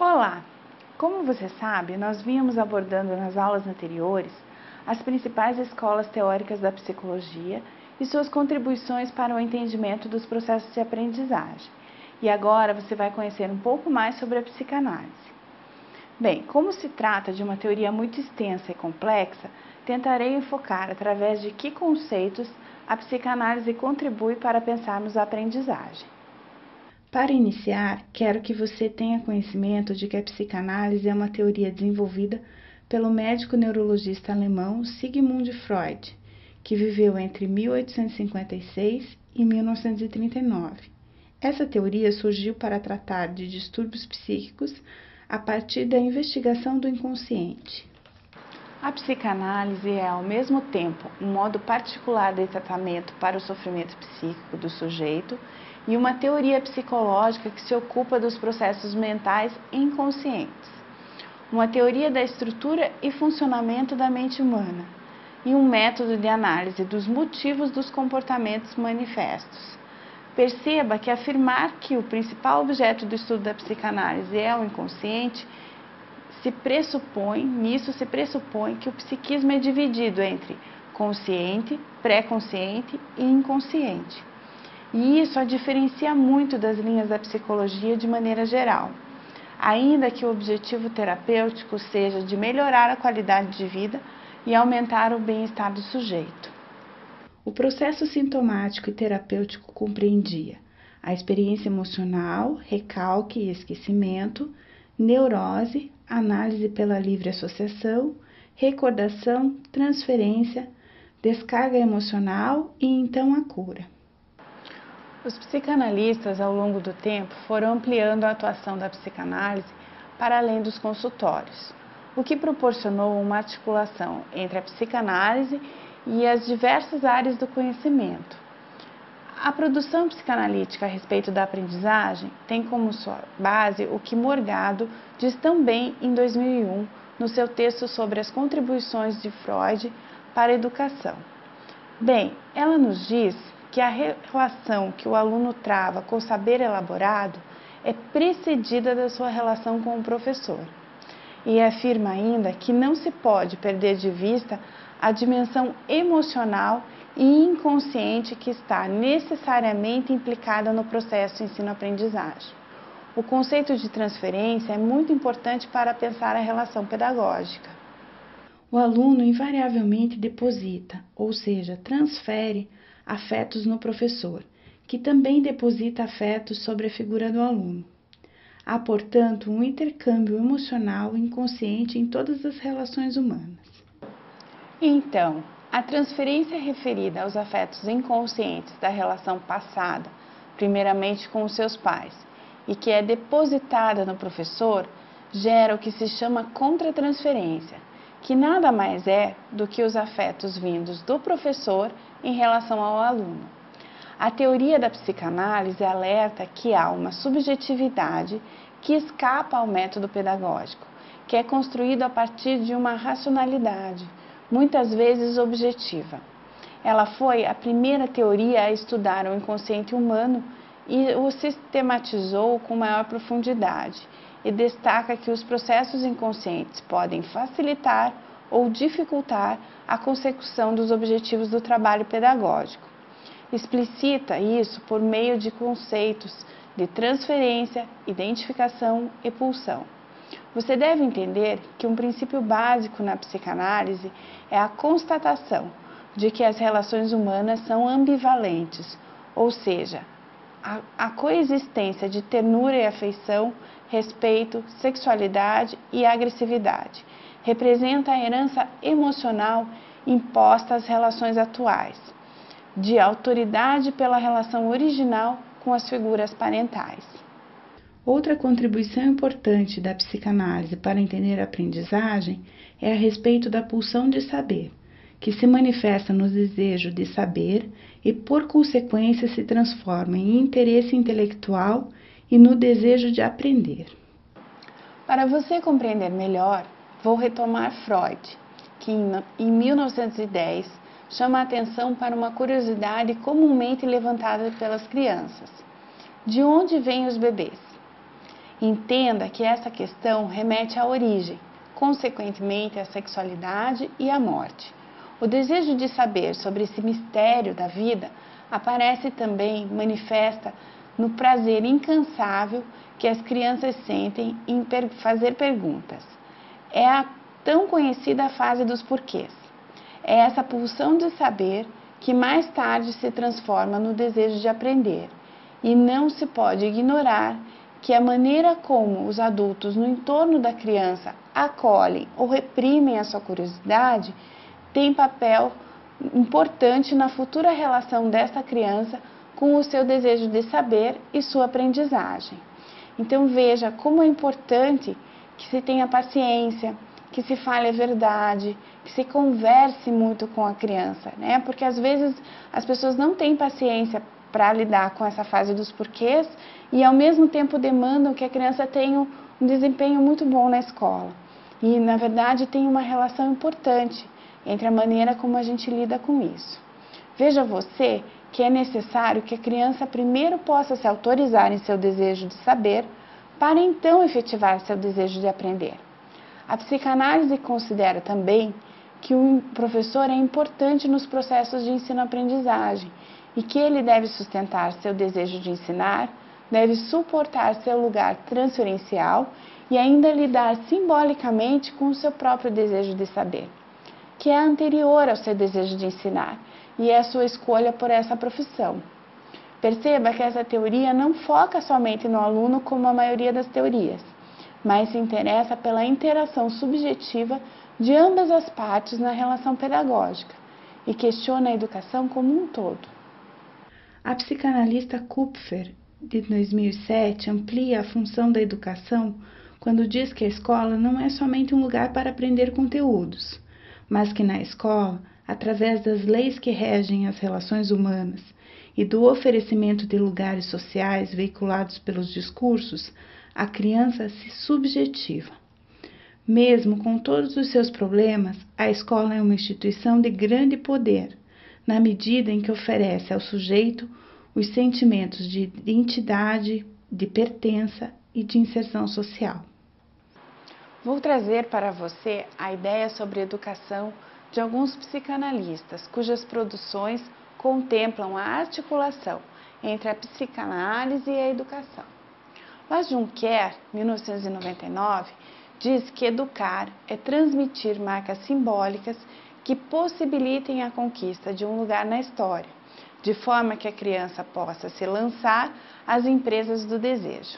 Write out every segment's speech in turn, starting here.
Olá! Como você sabe, nós vínhamos abordando nas aulas anteriores as principais escolas teóricas da psicologia e suas contribuições para o entendimento dos processos de aprendizagem. E agora você vai conhecer um pouco mais sobre a psicanálise. Bem, como se trata de uma teoria muito extensa e complexa, tentarei enfocar através de que conceitos a psicanálise contribui para pensarmos a aprendizagem. Para iniciar, quero que você tenha conhecimento de que a psicanálise é uma teoria desenvolvida pelo médico neurologista alemão Sigmund Freud, que viveu entre 1856 e 1939. Essa teoria surgiu para tratar de distúrbios psíquicos a partir da investigação do inconsciente. A psicanálise é, ao mesmo tempo, um modo particular de tratamento para o sofrimento psíquico do sujeito e uma teoria psicológica que se ocupa dos processos mentais inconscientes. Uma teoria da estrutura e funcionamento da mente humana e um método de análise dos motivos dos comportamentos manifestos. Perceba que afirmar que o principal objeto do estudo da psicanálise é o inconsciente nisso se pressupõe que o psiquismo é dividido entre consciente, pré-consciente e inconsciente. E isso a diferencia muito das linhas da psicologia de maneira geral, ainda que o objetivo terapêutico seja de melhorar a qualidade de vida e aumentar o bem-estar do sujeito. O processo sintomático e terapêutico compreendia a experiência emocional, recalque e esquecimento, neurose, análise pela livre associação, recordação, transferência, descarga emocional e então a cura. Os psicanalistas, ao longo do tempo, foram ampliando a atuação da psicanálise para além dos consultórios, o que proporcionou uma articulação entre a psicanálise e as diversas áreas do conhecimento. A produção psicanalítica a respeito da aprendizagem tem como sua base o que Morgado diz também em 2001 no seu texto sobre as contribuições de Freud para a educação. Bem, ela nos diz que a relação que o aluno trava com o saber elaborado é precedida da sua relação com o professor. E afirma ainda que não se pode perder de vista a dimensão emocional e inconsciente que está necessariamente implicada no processo de ensino-aprendizagem. O conceito de transferência é muito importante para pensar a relação pedagógica. O aluno invariavelmente deposita, ou seja, transfere afetos no professor, que também deposita afetos sobre a figura do aluno. Há, portanto, um intercâmbio emocional inconsciente em todas as relações humanas. Então, a transferência referida aos afetos inconscientes da relação passada, primeiramente com os seus pais, e que é depositada no professor, gera o que se chama contratransferência, que nada mais é do que os afetos vindos do professor em relação ao aluno. A teoria da psicanálise alerta que há uma subjetividade que escapa ao método pedagógico, que é construído a partir de uma racionalidade, muitas vezes objetiva. Ela foi a primeira teoria a estudar o inconsciente humano e o sistematizou com maior profundidade, e destaca que os processos inconscientes podem facilitar ou dificultar a consecução dos objetivos do trabalho pedagógico. Explicita isso por meio de conceitos de transferência, identificação e pulsão. Você deve entender que um princípio básico na psicanálise é a constatação de que as relações humanas são ambivalentes, ou seja, a coexistência de ternura e afeição, respeito, sexualidade e agressividade representa a herança emocional imposta às relações atuais, de autoridade pela relação original com as figuras parentais. Outra contribuição importante da psicanálise para entender a aprendizagem é a respeito da pulsão de saber, que se manifesta no desejo de saber e, por consequência, se transforma em interesse intelectual e no desejo de aprender. Para você compreender melhor, vou retomar Freud, que em 1910 chama a atenção para uma curiosidade comumente levantada pelas crianças. De onde vêm os bebês? Entenda que essa questão remete à origem, consequentemente à sexualidade e à morte. O desejo de saber sobre esse mistério da vida aparece também manifesta no prazer incansável que as crianças sentem em fazer perguntas. É a tão conhecida fase dos porquês. É essa pulsão de saber que mais tarde se transforma no desejo de aprender. E não se pode ignorar que a maneira como os adultos no entorno da criança acolhem ou reprimem a sua curiosidade tem papel importante na futura relação dessa criança com o seu desejo de saber e sua aprendizagem. Então veja como é importante que se tenha paciência, que se fale a verdade, que se converse muito com a criança, né? Porque às vezes as pessoas não têm paciência para lidar com essa fase dos porquês e ao mesmo tempo demandam que a criança tenha um desempenho muito bom na escola. E na verdade tem uma relação importante entre a maneira como a gente lida com isso. Veja você que é necessário que a criança primeiro possa se autorizar em seu desejo de saber, para então efetivar seu desejo de aprender. A psicanálise considera também que o professor é importante nos processos de ensino-aprendizagem e que ele deve sustentar seu desejo de ensinar, deve suportar seu lugar transferencial e ainda lidar simbolicamente com o seu próprio desejo de saber, que é anterior ao seu desejo de ensinar e é a sua escolha por essa profissão. Perceba que essa teoria não foca somente no aluno como a maioria das teorias, mas se interessa pela interação subjetiva de ambas as partes na relação pedagógica e questiona a educação como um todo. A psicanalista Kupfer, de 2007, amplia a função da educação quando diz que a escola não é somente um lugar para aprender conteúdos, mas que na escola, através das leis que regem as relações humanas e do oferecimento de lugares sociais veiculados pelos discursos, a criança se subjetiva. Mesmo com todos os seus problemas, a escola é uma instituição de grande poder, na medida em que oferece ao sujeito os sentimentos de identidade, de pertença e de inserção social. Vou trazer para você a ideia sobre educação de alguns psicanalistas, cujas produções contemplam a articulação entre a psicanálise e a educação. Mas Juncker, 1999, diz que educar é transmitir marcas simbólicas que possibilitem a conquista de um lugar na história, de forma que a criança possa se lançar às empresas do desejo.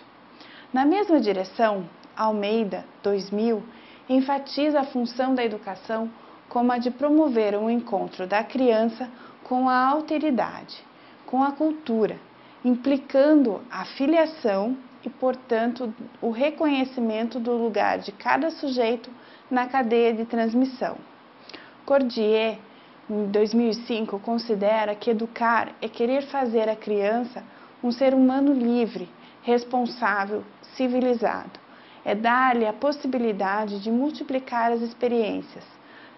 Na mesma direção, Almeida, 2000, enfatiza a função da educação como a de promover um encontro da criança com a alteridade, com a cultura, implicando a filiação e, portanto, o reconhecimento do lugar de cada sujeito na cadeia de transmissão. Cordier, em 2005, considera que educar é querer fazer a criança um ser humano livre, responsável, civilizado. É dar-lhe a possibilidade de multiplicar as experiências,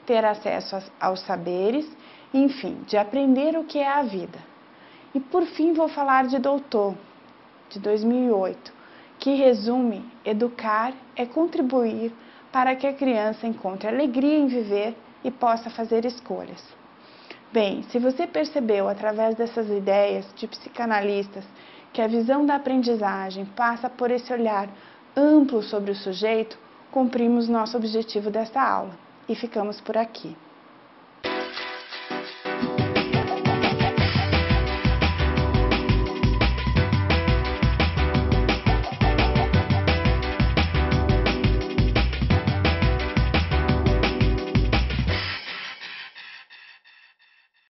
ter acesso aos saberes, enfim, de aprender o que é a vida. E por fim vou falar de Doutor, de 2008, que resume: educar é contribuir para que a criança encontre alegria em viver e possa fazer escolhas. Bem, se você percebeu através dessas ideias de psicanalistas que a visão da aprendizagem passa por esse olhar amplo sobre o sujeito, cumprimos nosso objetivo desta aula e ficamos por aqui.